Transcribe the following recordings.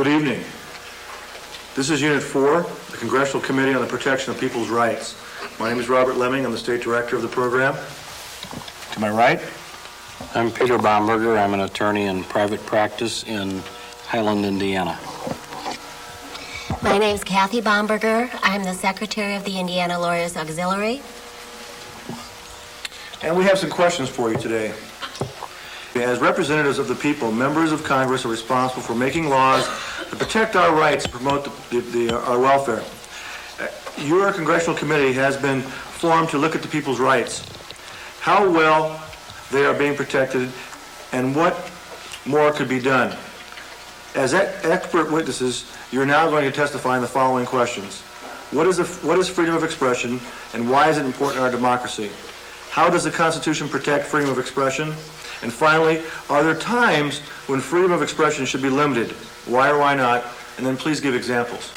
Good evening. This is Unit 4, the Congressional Committee on the Protection of People's Rights. My name is Robert Lemming. I'm the State Director of the program. To my right? I'm Peter Bomberger. I'm an attorney in private practice in Highland, Indiana. My name's Kathy Bomberger. I'm the Secretary of the Indiana Lawyers Auxiliary. And we have some questions for you today. As representatives of the people, members of Congress are responsible for making laws to protect our rights and promote our welfare. Your congressional committee has been formed to look at the people's rights, how well they are being protected, and what more could be done. As expert witnesses, you're now going to testify in the following questions. What is freedom of expression, and why is it important in our democracy? How does the Constitution protect freedom of expression? And finally, are there times when freedom of expression should be limited? Why or why not? And then please give examples.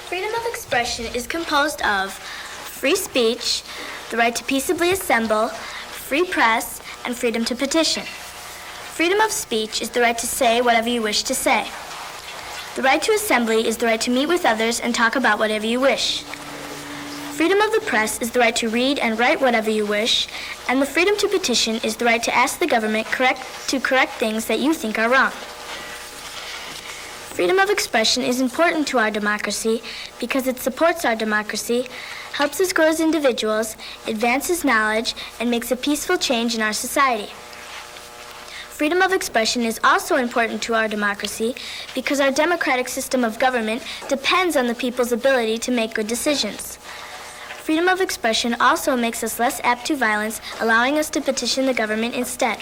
Freedom of expression is composed of free speech, the right to peaceably assemble, free press, and freedom to petition. Freedom of speech is the right to say whatever you wish to say. The right to assembly is the right to meet with others and talk about whatever you wish. Freedom of the press is the right to read and write whatever you wish, and the freedom to petition is the right to ask the government to correct things that you think are wrong. Freedom of expression is important to our democracy because it supports our democracy, helps us grow as individuals, advances knowledge, and makes a peaceful change in our society. Freedom of expression is also important to our democracy because our democratic system of government depends on the people's ability to make good decisions. Freedom of expression also makes us less apt to violence, allowing us to petition the government instead.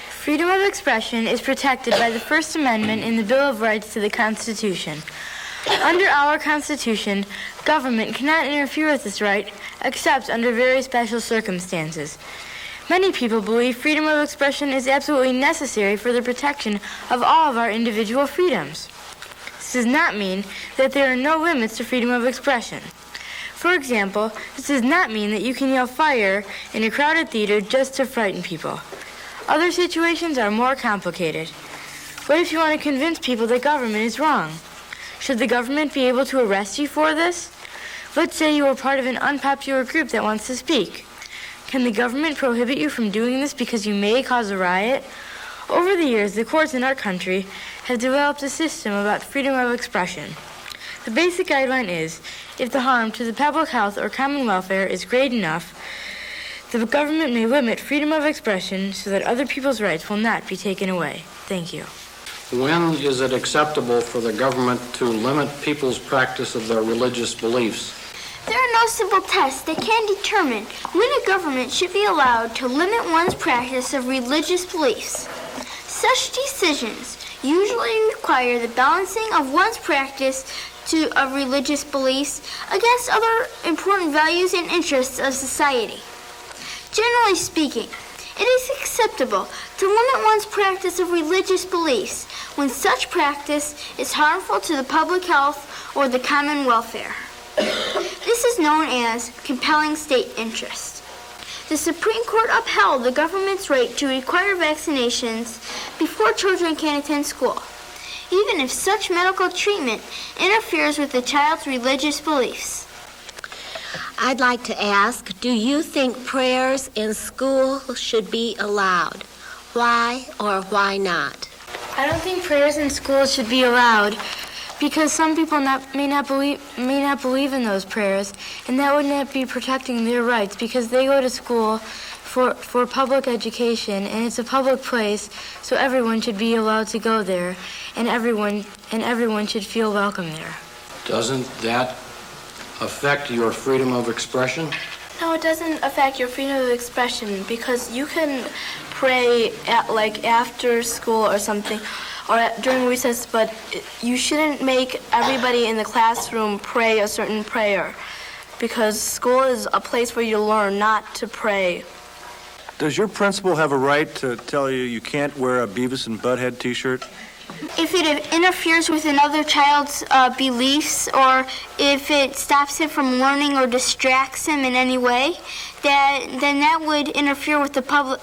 Freedom of expression is protected by the First Amendment in the Bill of Rights to the Constitution. Under our Constitution, government cannot interfere with this right except under very special circumstances. Many people believe freedom of expression is absolutely necessary for the protection of all of our individual freedoms. This does not mean that there are no limits to freedom of expression. For example, this does not mean that you can yell fire in a crowded theater just to frighten people. Other situations are more complicated. What if you want to convince people that government is wrong? Should the government be able to arrest you for this? Let's say you are part of an unpopular group that wants to speak. Can the government prohibit you from doing this because you may cause a riot? Over the years, the courts in our country have developed a system about freedom of expression. The basic guideline is, if the harm to the public health or common welfare is great enough, the government may limit freedom of expression so that other people's rights will not be taken away. Thank you. When is it acceptable for the government to limit people's practice of their religious beliefs? There are no simple tests that can determine when a government should be allowed to limit one's practice of religious beliefs. Such decisions usually require the balancing of one's practice of religious beliefs against other important values and interests of society. Generally speaking, it is acceptable to limit one's practice of religious beliefs when such practice is harmful to the public health or the common welfare. This is known as compelling state interest. The Supreme Court upheld the government's right to require vaccinations before children can attend school, even if such medical treatment interferes with the child's religious beliefs. I'd like to ask, do you think prayers in school should be allowed? Why or why not? I don't think prayers in schools should be allowed because some people may not believe in those prayers, and that would not be protecting their rights because they go to school for public education, and it's a public place, so everyone should be allowed to go there, and everyone should feel welcome there. Doesn't that affect your freedom of expression? No, it doesn't affect your freedom of expression because you can pray at after school or something, or during recess, but you shouldn't make everybody in the classroom pray a certain prayer because school is a place where you learn, not to pray. Does your principal have a right to tell you you can't wear a Beavis and Butthead t-shirt? If it interferes with another child's beliefs, or if it stops him from learning or distracts him in any way, then that would interfere with the public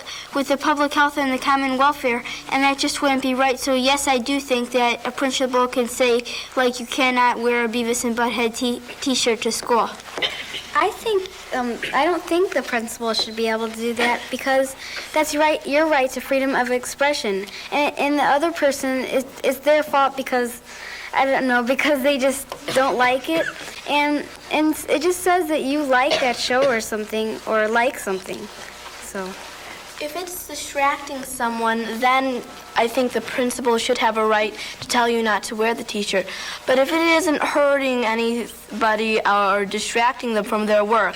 health and the common welfare, and that just wouldn't be right. So yes, I do think that a principal can say, like, you cannot wear a Beavis and Butthead t-shirt to school. I don't think the principal should be able to do that because that's your right to freedom of expression. And the other person, it's their fault because, I don't know, because they just don't like it. And it just says that you like that show or something, or like something. So. If it's distracting someone, then I think the principal should have a right to tell you not to wear the t-shirt. But if it isn't hurting anybody or distracting them from their work,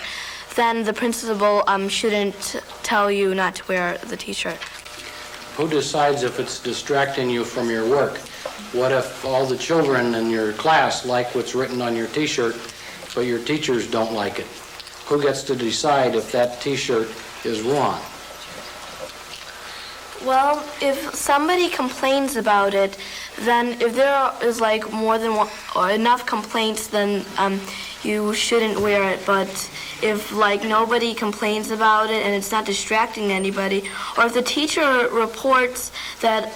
then the principal shouldn't tell you not to wear the t-shirt. Who decides if it's distracting you from your work? What if all the children in your class like what's written on your t-shirt, but your teachers don't like it? Who gets to decide if that t-shirt is wrong? Well, if somebody complains about it, then if there is like more than one or enough complaints, then you shouldn't wear it. But if like nobody complains about it and it's not distracting anybody, or if the teacher reports that,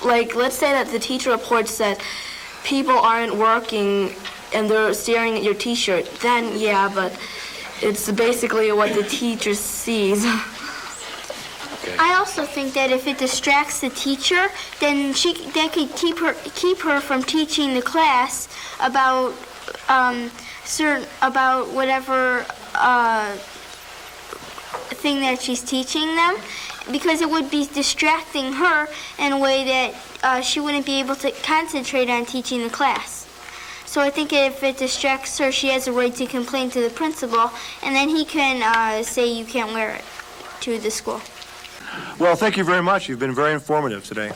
like let's say that the teacher reports that people aren't working and they're staring at your t-shirt, then yeah, but it's basically what the teacher sees. I also think that if it distracts the teacher, then that could keep her from teaching the class about whatever thing that she's teaching them, because it would be distracting her in a way that she wouldn't be able to concentrate on teaching the class. So I think if it distracts her, she has a right to complain to the principal, and then he can say you can't wear it to the school. Well, thank you very much. You've been very informative today.